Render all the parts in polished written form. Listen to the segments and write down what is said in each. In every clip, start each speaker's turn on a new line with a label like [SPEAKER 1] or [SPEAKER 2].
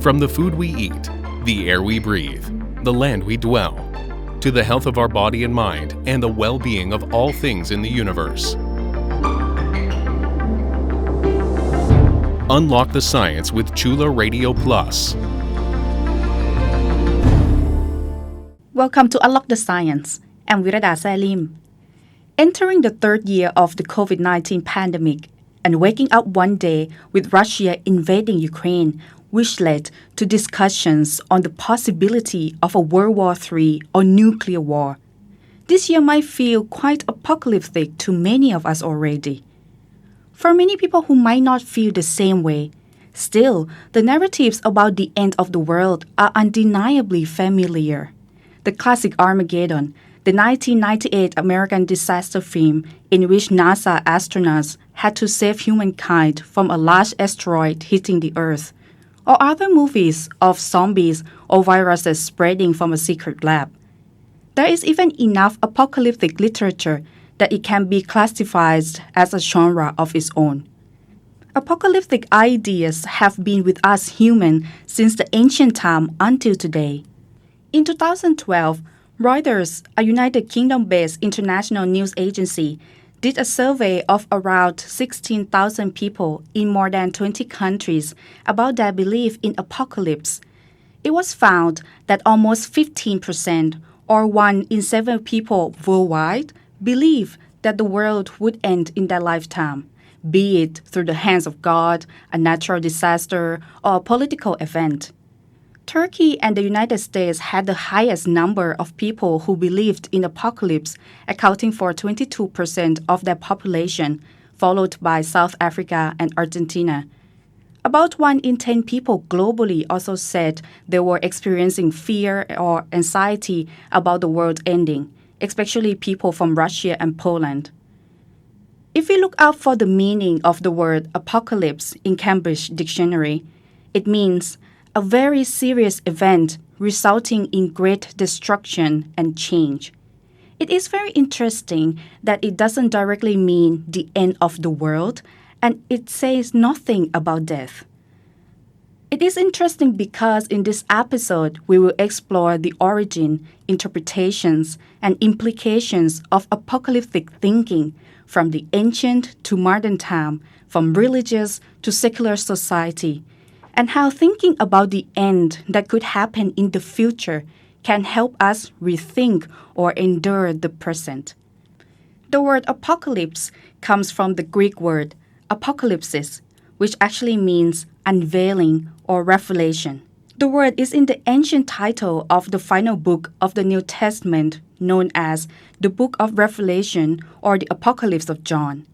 [SPEAKER 1] From the food we eat, the air we breathe, the land we dwell, to the health of our body and mind and the well-being of all things in the universe. Unlock the Science with Chula Radio Plus.
[SPEAKER 2] Welcome to Unlock the Science. I'm Virada Salim. Entering the third year of the COVID-19 pandemic and waking up one day with Russia invading Ukraine, which led to discussions on the possibility of a World War III or nuclear war. This year might feel quite apocalyptic to many of us already. For many people who might not feel the same way, still, the narratives about the end of the world are undeniably familiar. The classic Armageddon, the 1998 American disaster film in which NASA astronauts had to save humankind from a large asteroid hitting the Earth, or other movies of zombies or viruses spreading from a secret lab. There is even enough apocalyptic literature that it can be classified as a genre of its own. Apocalyptic ideas have been with us humans since the ancient time until today. In 2012, Reuters, a United Kingdom-based international news agency, did a survey of around 16,000 people in more than 20 countries about their belief in apocalypse. It was found that almost 15%, or 1 in 7 people worldwide, believe that the world would end in their lifetime, be it through the hands of God, a natural disaster, or a political event. Turkey and the United States had the highest number of people who believed in apocalypse, accounting for 22% of their population, followed by South Africa and Argentina. About 1 in 10 people globally also said they were experiencing fear or anxiety about the world ending, especially people from Russia and Poland. If we look out for the meaning of the word apocalypse in Cambridge Dictionary, it means a very serious event resulting in great destruction and change. It is very interesting that it doesn't directly mean the end of the world, and it says nothing about death. It is interesting because in this episode, we will explore the origin, interpretations, and implications of apocalyptic thinking from the ancient to modern time, from religious to secular society, and how thinking about the end that could happen in the future can help us rethink or endure the present. The word apocalypse comes from the Greek word apokalypsis, which actually means unveiling or revelation. The word is in the ancient title of the final book of the New Testament, known as the Book of Revelation or the Apocalypse of John.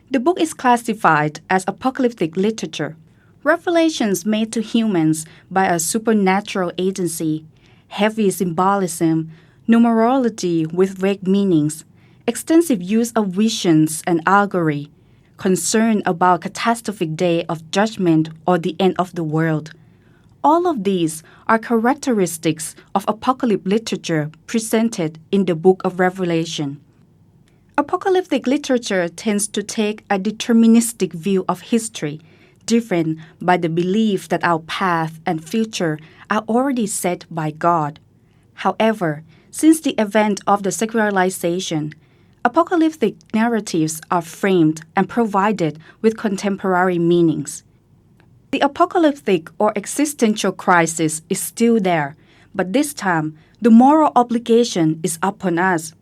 [SPEAKER 2] The book is classified as apocalyptic literature. Revelations made to humans by a supernatural agency, heavy symbolism, numerology with vague meanings, extensive use of visions and allegory, concern about catastrophic day of judgment or the end of the world. All of these are characteristics of apocalyptic literature presented in the Book of Revelation. Apocalyptic literature tends to take a deterministic view of history, driven by the belief that our path and future are already set by God. However, since the event of the secularization, apocalyptic narratives are framed and provided with contemporary meanings. The apocalyptic or existential crisis is still there, but this time, the moral obligation is upon us.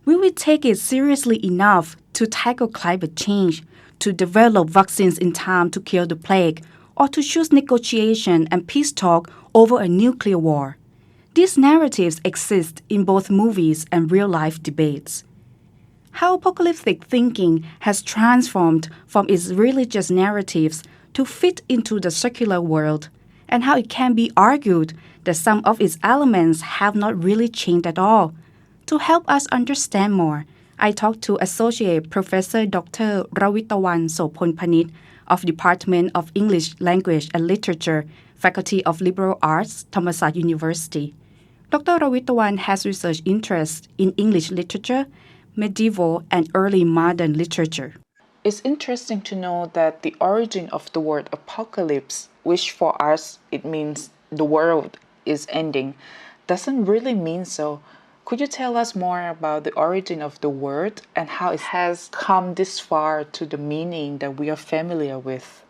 [SPEAKER 2] Will we take it seriously enough to tackle climate change, to develop vaccines in time to kill the plague, or to choose negotiation and peace talk over a nuclear war? These narratives exist in both movies and real-life debates. How apocalyptic thinking has transformed from its religious narratives to fit into the secular world, and how it can be argued that some of its elements have not really changed at all. To help us understand more, I talked to Associate Professor Dr. Rawitawan Sophonpanich of Department of English Language and Literature, Faculty of Liberal Arts, Thammasat University. Dr. Rawitawan has research interests in English literature, medieval and early modern literature.
[SPEAKER 3] It's interesting to know that the origin of the word apocalypse, which for us it means the world is ending doesn't really mean so. Could you tell us more about the origin of the word and how it has come this far to the meaning that we are familiar with?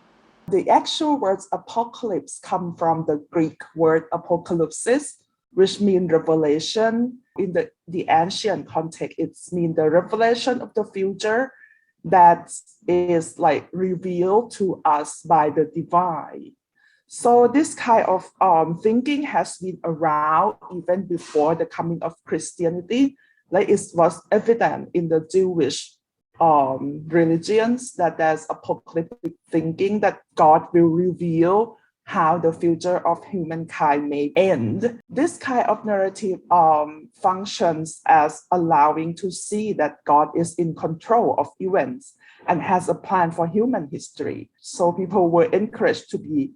[SPEAKER 4] The actual words apocalypse come from the Greek word apokalypsis, which means revelation. In the ancient context, it means the revelation of the future that is like revealed to us by the divine. So this kind of thinking has been around even before the coming of Christianity. Like it was evident in the Jewish religions that there's apocalyptic thinking that God will reveal how the future of humankind may end. This kind of narrative functions as allowing to see that God is in control of events and has a plan for human history. So people were encouraged to be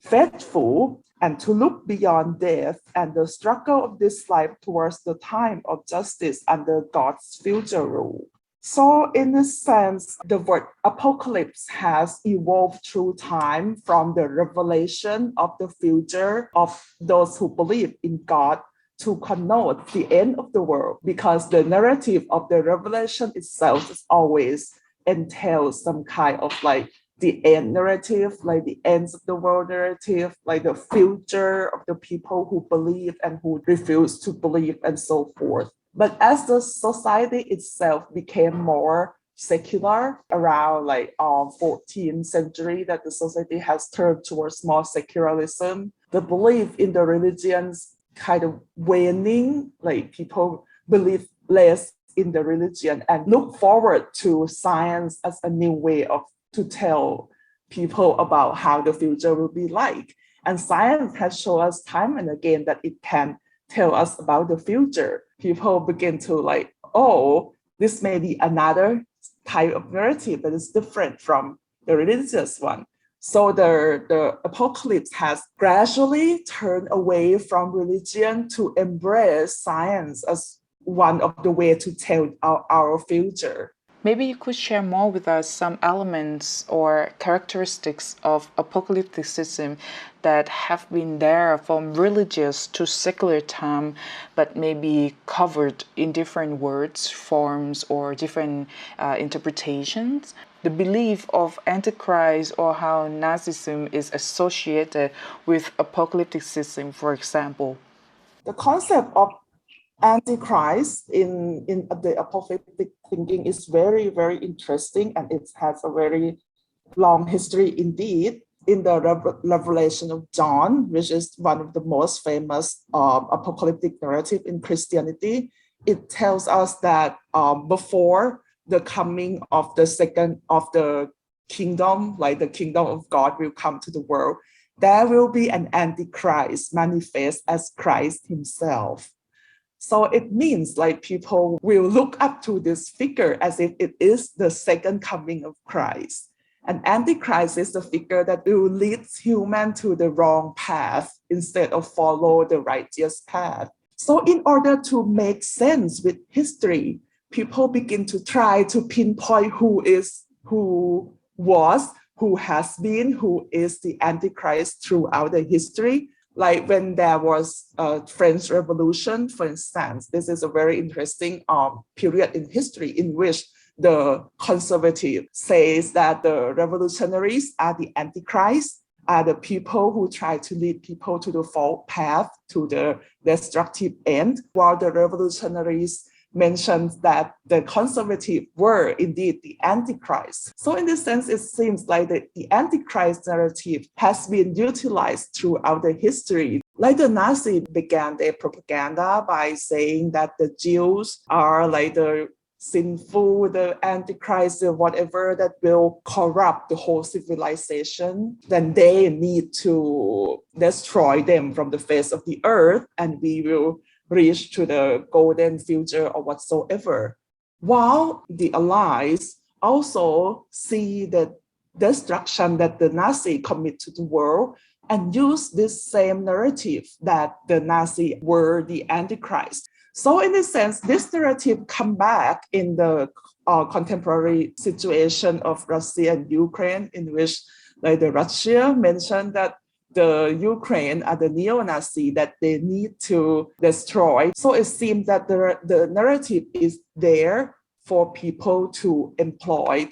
[SPEAKER 4] faithful and to look beyond death and the struggle of this life towards the time of justice under God's future rule. So in a sense, the word apocalypse has evolved through time from the revelation of the future of those who believe in God to connote the end of the world, because the narrative of the revelation itself is always entails some kind of like the end narrative, like the ends of the world narrative, like the future of the people who believe and who refuse to believe and so forth. But as the society itself became more secular around like 14th century, that the society has turned towards more secularism, the belief in the religions kind of waning, like people believe less in the religion and look forward to science as a new way of to tell people about how the future will be like. And science has shown us time and again that it can tell us about the future. People begin to like, oh, this may be another type of narrative that is different from the religious one. So the apocalypse has gradually turned away from religion to embrace science as one of the ways to tell our future.
[SPEAKER 3] Maybe you could share more with us some elements or characteristics of apocalypticism that have been there from religious to secular time, but maybe covered in different words, forms, or different interpretations. The belief of Antichrist or how Nazism is associated with apocalypticism, for example.
[SPEAKER 4] The concept of Antichrist in the apocalyptic thinking is very, very interesting, and it has a very long history indeed. In the Revelation of John, which is one of the most famous apocalyptic narrative in Christianity, it tells us that before the coming of the second of the kingdom, like the kingdom of God will come to the world, there will be an Antichrist manifest as Christ himself. So it means like people will look up to this figure as if it is the second coming of Christ. And Antichrist is the figure that will lead human to the wrong path instead of follow the righteous path. So in order to make sense with history, people begin to try to pinpoint who was, who has been, who is the Antichrist throughout the history. Like when there was a French Revolution, for instance, this is a very interesting period in history in which the conservative says that the revolutionaries are the Antichrist, are the people who try to lead people to the false path, to the destructive end, while the revolutionaries mentions that the conservative were indeed the Antichrist. So in this sense, it seems like the Antichrist narrative has been utilized throughout the history. Like the Nazis began their propaganda by saying that the Jews are like the sinful, the Antichrist, whatever that will corrupt the whole civilization, then they need to destroy them from the face of the earth, and we will reach to the golden future or whatsoever. While the Allies also see the destruction that the Nazis commit to the world and use this same narrative that the Nazis were the Antichrist. So in a sense, this narrative come back in the contemporary situation of Russia and Ukraine, in which like the Russia mentioned that the Ukraine are the neo-Nazi that they need to destroy. So it seems that the narrative is there for people to employ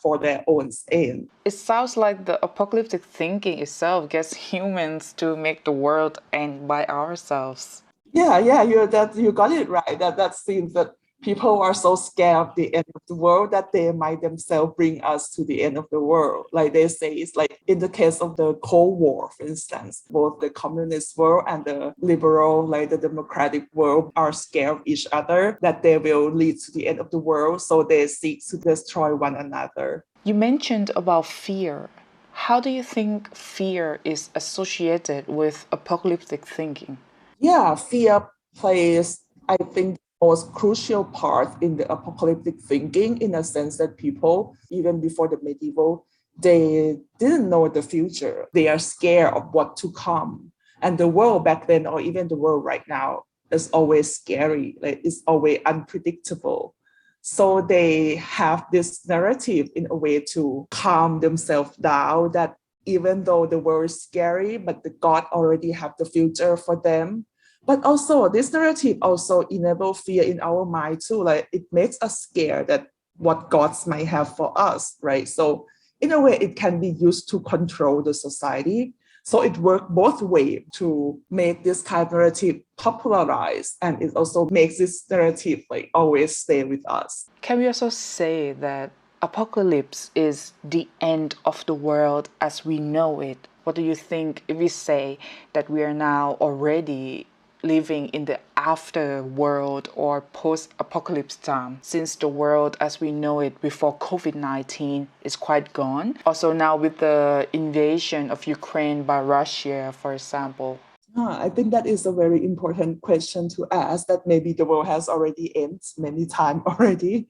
[SPEAKER 4] for their own end.
[SPEAKER 3] It sounds like the apocalyptic thinking itself gets humans to make the world end by ourselves.
[SPEAKER 4] Yeah, you got it right. That seems that people are so scared of the end of the world that they might themselves bring us to the end of the world. Like they say, it's like in the case of the Cold War, for instance, both the communist world and the liberal, like the democratic world, are scared of each other, that they will lead to the end of the world. So they seek to destroy one another.
[SPEAKER 3] You mentioned about fear. How do you think fear is associated with apocalyptic thinking?
[SPEAKER 4] Yeah, fear plays, I think, most crucial part in the apocalyptic thinking, in a sense that people, even before the medieval, they didn't know the future. They are scared of what to come. And the world back then, or even the world right now, is always scary. Like it's always unpredictable. So they have this narrative in a way to calm themselves down, that even though the world is scary, but the God already have the future for them. But also this narrative also enables fear in our mind too. Like it makes us scared that what gods might have for us, right? So in a way, it can be used to control the society. So it works both ways to make this kind of narrative popularized, and it also makes this narrative like always stay with us.
[SPEAKER 3] Can we also say that apocalypse is the end of the world as we know it? What do you think if we say that we are now already living in the afterworld or post-apocalypse time, since the world as we know it before COVID-19 is quite gone? Also now with the invasion of Ukraine by Russia, for example.
[SPEAKER 4] I think that is a very important question to ask, that maybe the world has already ended many times already.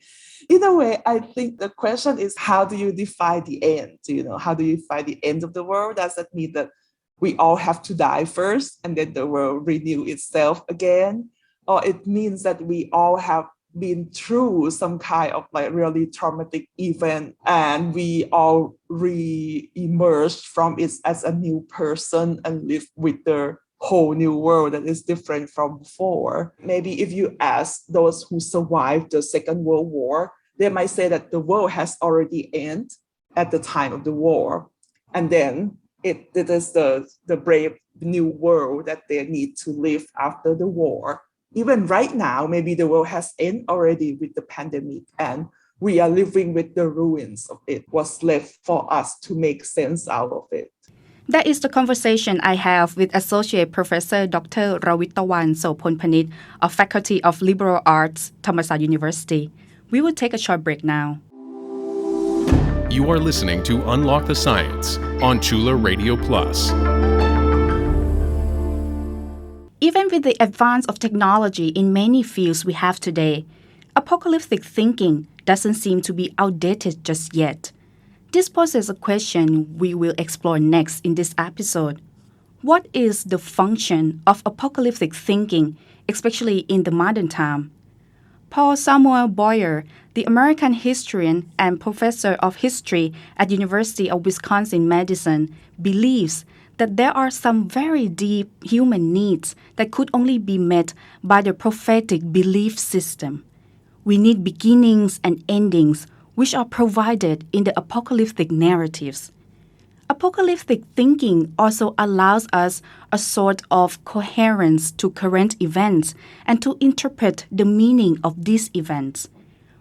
[SPEAKER 4] In a way, I think the question is, how do you define the end? How do you define the end of the world? Does that mean that we all have to die first and then the world renew itself again? Or it means that we all have been through some kind of like really traumatic event and we all re-emerged from it as a new person and live with the whole new world that is different from before. Maybe if you ask those who survived the Second World War, they might say that the world has already ended at the time of the war. And then it is the brave new world that they need to live after the war. Even right now, maybe the world has ended already with the pandemic and we are living with the ruins of it, what's left for us to make sense out of it.
[SPEAKER 2] That is the conversation I have with Associate Professor Dr. Rawitawan Sophonpanich of Faculty of Liberal Arts, Thammasat University. We will take a short break now.
[SPEAKER 1] You are listening to Unlock the Science on Chula Radio Plus.
[SPEAKER 2] Even with the advance of technology in many fields we have today, apocalyptic thinking doesn't seem to be outdated just yet. This poses a question we will explore next in this episode. What is the function of apocalyptic thinking, especially in the modern time? Paul Samuel Boyer, the American historian and professor of history at University of Wisconsin-Madison, believes that there are some very deep human needs that could only be met by the prophetic belief system. We need beginnings and endings, which are provided in the apocalyptic narratives. Apocalyptic thinking also allows us a sort of coherence to current events and to interpret the meaning of these events.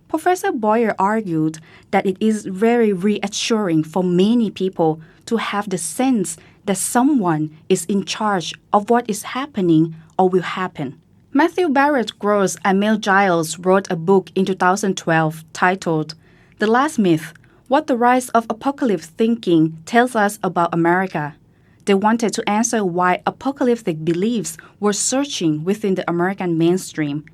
[SPEAKER 2] Professor Boyer argued that it is very reassuring for many people to have the sense that someone is in charge of what is happening or will happen. Matthew Barrett Gross and Mel Giles wrote a book in 2012 titled The Last Myth: What the Rise of Apocalypse Thinking Tells Us About America. They wanted to answer why apocalyptic beliefs were surging within the American mainstream.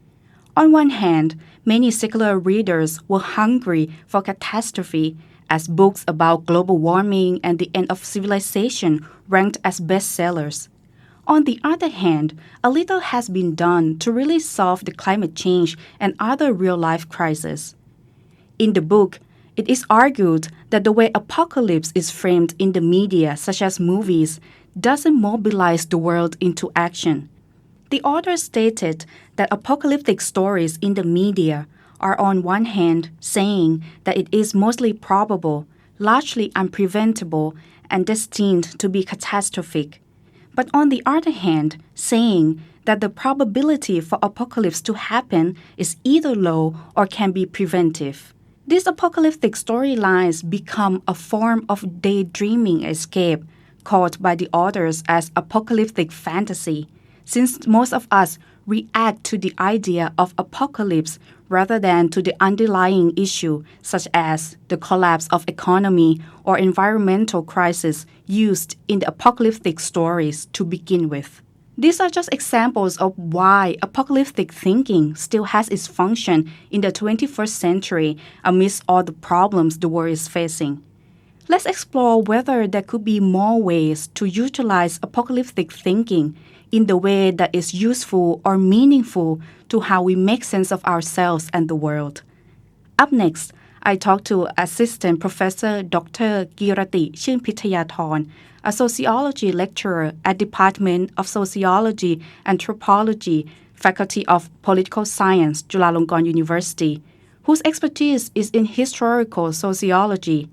[SPEAKER 2] On one hand, many secular readers were hungry for catastrophe, as books about global warming and the end of civilization ranked as bestsellers. On the other hand, a little has been done to really solve the climate change and other real-life crises. In the book, it is argued that the way apocalypse is framed in the media, such as movies, doesn't mobilize the world into action. The author stated that apocalyptic stories in the media are on one hand saying that it is mostly probable, largely unpreventable, and destined to be catastrophic, but on the other hand saying that the probability for apocalypse to happen is either low or can be preventive. These apocalyptic storylines become a form of daydreaming escape called by the authors as apocalyptic fantasy, since most of us react to the idea of apocalypse rather than to the underlying issue such as the collapse of economy or environmental crisis used in the apocalyptic stories to begin with. These are just examples of why apocalyptic thinking still has its function in the 21st century amidst all the problems the world is facing. Let's explore whether there could be more ways to utilize apocalyptic thinking in the way that is useful or meaningful to how we make sense of ourselves and the world. Up next, I talk to Assistant Professor Dr. Girati Chunpitayathorn, a sociology lecturer at Department of Sociology, Anthropology, Faculty of Political Science, Chulalongkorn University, whose expertise is in historical sociology.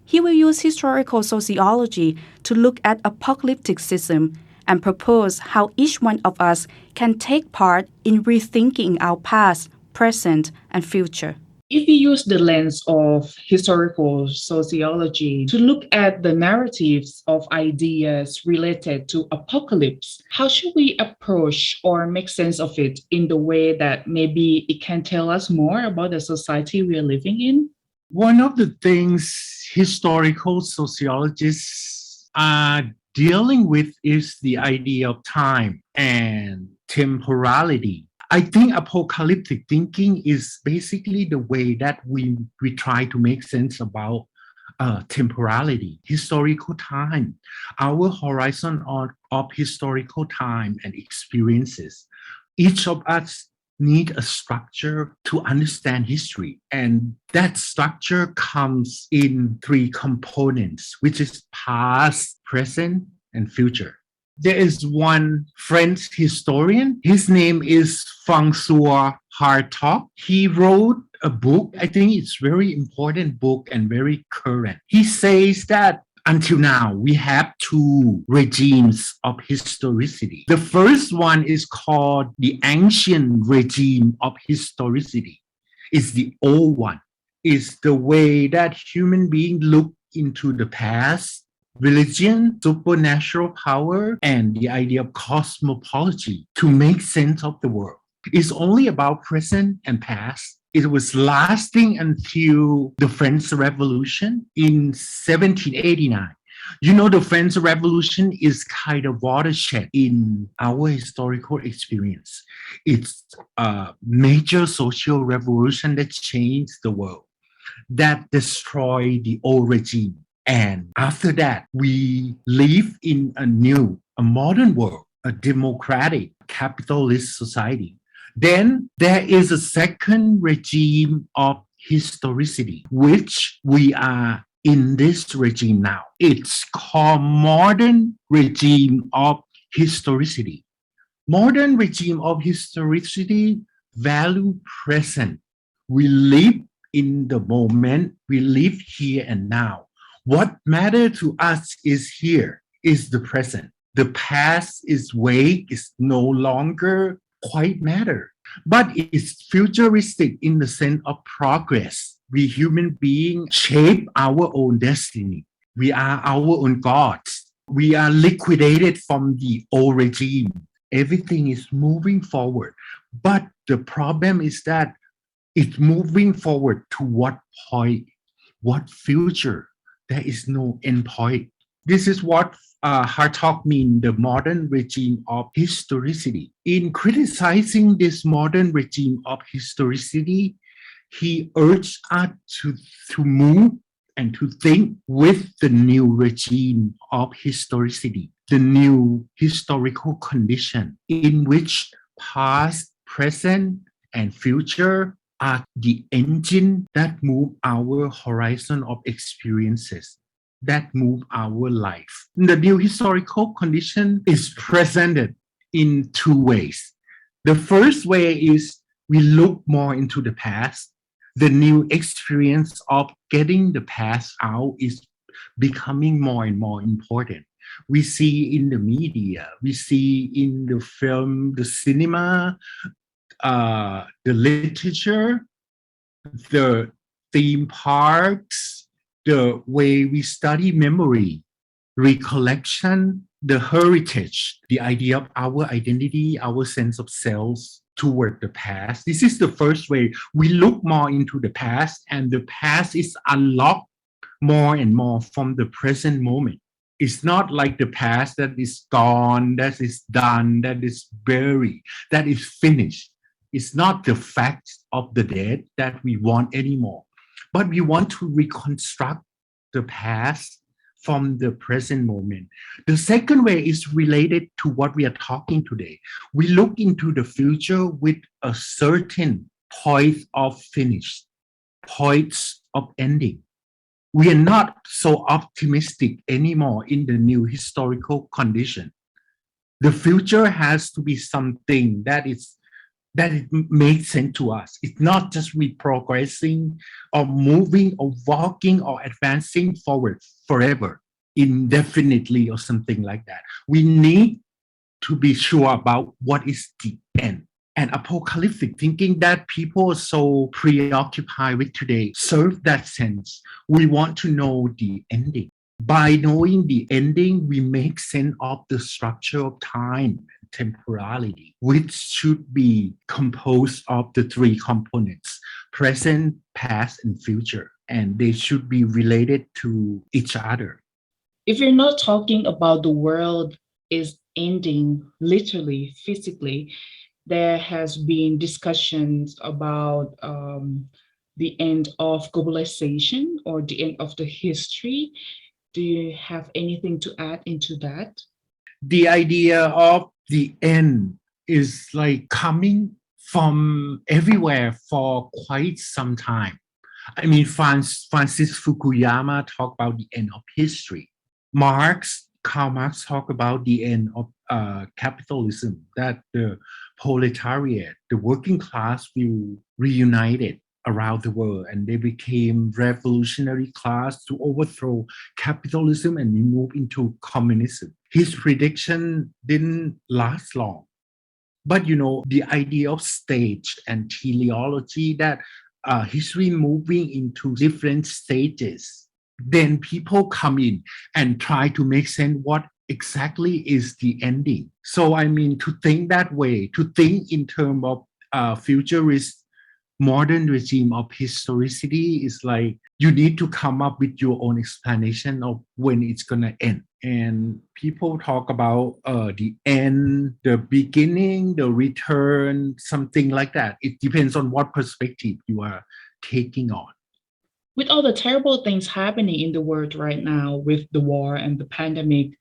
[SPEAKER 2] He will use historical sociology to look at apocalypticism and propose how each one of us can take part in rethinking our past, present, and future. If we use the lens of historical sociology to look at the narratives of ideas related to apocalypse, how should we approach or make sense of it in the way that maybe it can tell us more about the society we are living in?
[SPEAKER 5] One of the things historical sociologists are dealing with is the idea of time and temporality. I think apocalyptic thinking is basically the way that we try to make sense about temporality, historical time, our horizon of historical time and experiences. Each of us need a structure to understand history. And that structure comes in three components, which is past, present, and future. There is one French historian. His name is François Hartog. He wrote a book. I think it's a very important book and very current. He says that until now, we have two regimes of historicity. The first one is called the ancient regime of historicity. It's the old one. It's the way that human beings look into the past, religion, supernatural power, and the idea of cosmology to make sense of the world. It's only about present and past. It was lasting until the French Revolution in 1789. You know, the French Revolution is kind of watershed in our historical experience. It's a major social revolution that changed the world, that destroyed the old regime. And after that, we live in a modern world, a democratic capitalist society. Then there is a second regime of historicity, which we are in this regime now. It's called modern regime of historicity. Modern regime of historicity value present. We live in the moment. We live here and now. What matters to us is here, is the present. The past is vague, is no longer quite matter, but it's futuristic in the sense of progress. We human beings shape our own destiny. We are our own gods. We are liquidated from the old regime. Everything is moving forward. But the problem is that it's moving forward to what point, what future? There is no end point. This is what Hartog means, the modern regime of historicity. In criticizing this modern regime of historicity, he urged us to move and to think with the new regime of historicity, the new historical condition in which past, present, and future are the engine that move our horizon of experiences. that move our life. The new historical condition is presented in two ways. The first way is we look more into the past. The new experience of getting the past out is becoming more and more important. We see in the media, we see in the film, the cinema, the literature, the theme parks, the way we study memory, recollection, the heritage, the idea of our identity, our sense of self toward the past. This is the first way we look more into the past, and the past is unlocked more and more from the present moment. It's not like the past that is gone, that is done, that is buried, that is finished. It's not the facts of the dead that we want anymore, but we want to reconstruct the past from the present moment. The second way is related to what we are talking today. We look into the future with a certain point of finish, points of ending. We are not so optimistic anymore in the new historical condition. The future has to be something that it makes sense to us. It's not just we progressing or moving or walking or advancing forward forever, indefinitely or something like that. We need to be sure about what is the end. And apocalyptic thinking that people are so preoccupied with today serve that sense. We want to know the ending. By knowing the ending, we make sense of the structure of time and temporality, which should be composed of the three components: present, past, and future. And they should be related to each other.
[SPEAKER 6] If you're not talking about the world is ending literally, physically, there has been discussions about the end of globalization or the end of the history. Do you have anything to add into that?
[SPEAKER 5] The idea of the end is like coming from everywhere for quite some time. I mean, Francis Fukuyama talked about the end of history. Karl Marx talked about the end of capitalism, that the proletariat, the working class will reunited around the world and they became revolutionary class to overthrow capitalism and we move into communism. His prediction didn't last long. But the idea of stage and teleology, that history moving into different stages, then people come in and try to make sense what exactly is the ending. So to think that way, to think in terms of futurist modern regime of historicity is like you need to come up with your own explanation of when it's going to end. And people talk about the end, the beginning, the return, something like that. It depends on what perspective you are taking on.
[SPEAKER 6] With all the terrible things happening in the world right now with the war and the pandemic,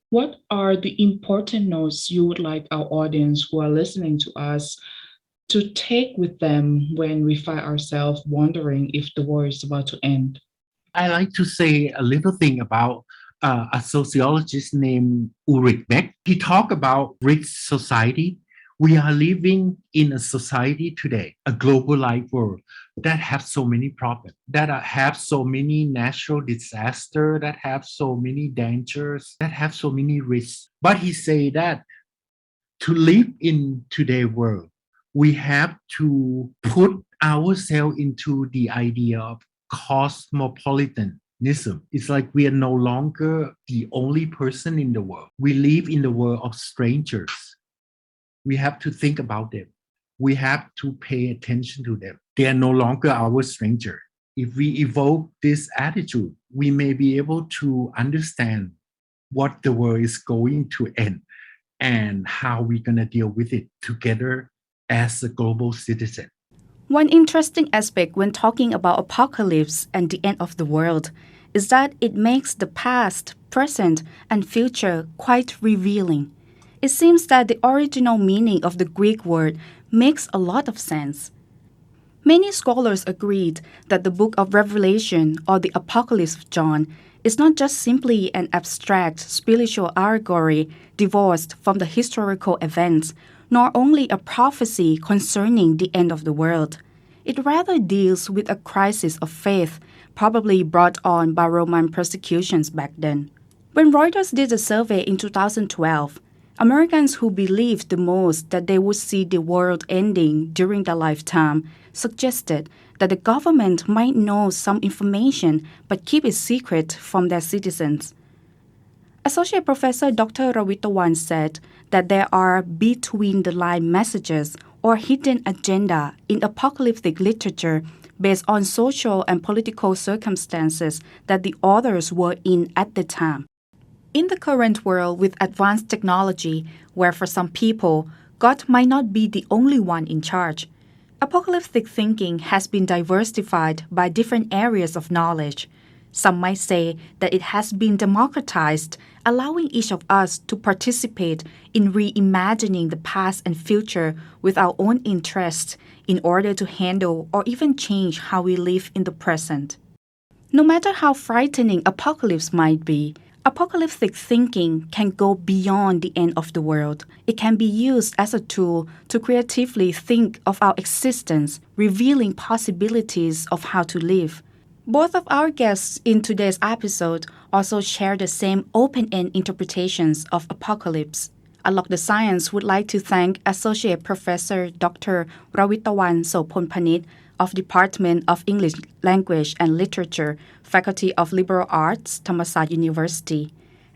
[SPEAKER 6] what are the important notes you would like our audience who are listening to us to take with them when we find ourselves wondering if the war is about to end?
[SPEAKER 5] I like to say a little thing about a sociologist named Ulrich Beck. He talked about rich society. We are living in a society today, a globalized world that have so many problems, that have so many natural disasters, that have so many dangers, that have so many risks. But he say that to live in today's world, we have to put ourselves into the idea of cosmopolitanism. It's like we are no longer the only person in the world. We live in the world of strangers. We have to think about them. We have to pay attention to them. They are no longer our stranger. If we evoke this attitude, we may be able to understand what the world is going to end and how we're going to deal with it together as a global citizen.
[SPEAKER 2] One interesting aspect when talking about apocalypse and the end of the world is that it makes the past, present, and future quite revealing. It seems that the original meaning of the Greek word makes a lot of sense. Many scholars agreed that the book of Revelation or the Apocalypse of John is not just simply an abstract spiritual allegory divorced from the historical events, nor only a prophecy concerning the end of the world. It rather deals with a crisis of faith, probably brought on by Roman persecutions back then. When Reuters did a survey in 2012, Americans who believed the most that they would see the world ending during their lifetime suggested that the government might know some information but keep it secret from their citizens. Associate Professor Dr. Rawitawan said that there are between-the-line messages or hidden agenda in apocalyptic literature based on social and political circumstances that the authors were in at the time. In the current world with advanced technology, where for some people, God might not be the only one in charge, apocalyptic thinking has been diversified by different areas of knowledge. Some might say that it has been democratized, allowing each of us to participate in reimagining the past and future with our own interests in order to handle or even change how we live in the present. No matter how frightening apocalypse might be, apocalyptic thinking can go beyond the end of the world. It can be used as a tool to creatively think of our existence, revealing possibilities of how to live. Both of our guests in today's episode also share the same open-end interpretations of apocalypse. Unlock the Science would like to thank Associate Professor Dr. Rawitawan Sophonpanich of Department of English Language and Literature, Faculty of Liberal Arts, Thammasat University,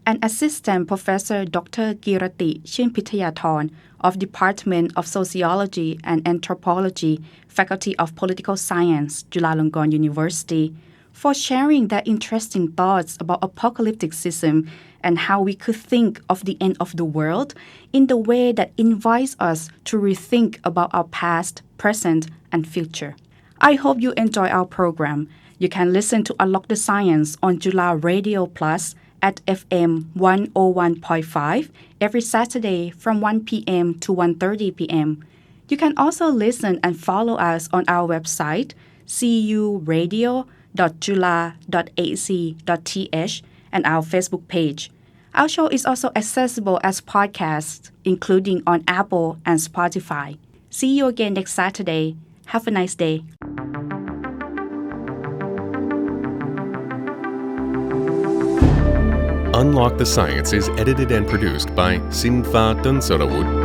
[SPEAKER 2] and Assistant Professor Dr. Girati Chinpitayathorn of Department of Sociology and Anthropology, Faculty of Political Science, Chulalongkorn University, for sharing their interesting thoughts about apocalypticism and how we could think of the end of the world in the way that invites us to rethink about our past, present, and future. I hope you enjoy our program. You can listen to Unlock the Science on Chula Radio Plus at FM 101.5 every Saturday from 1 p.m. to 1:30 p.m. You can also listen and follow us on our website, curadio.chula.ac.th, and our Facebook page. Our show is also accessible as podcasts, including on Apple and Spotify. See you again next Saturday. Have a nice day.
[SPEAKER 1] Unlock the Science is edited and produced by Sinfa Tunsarawut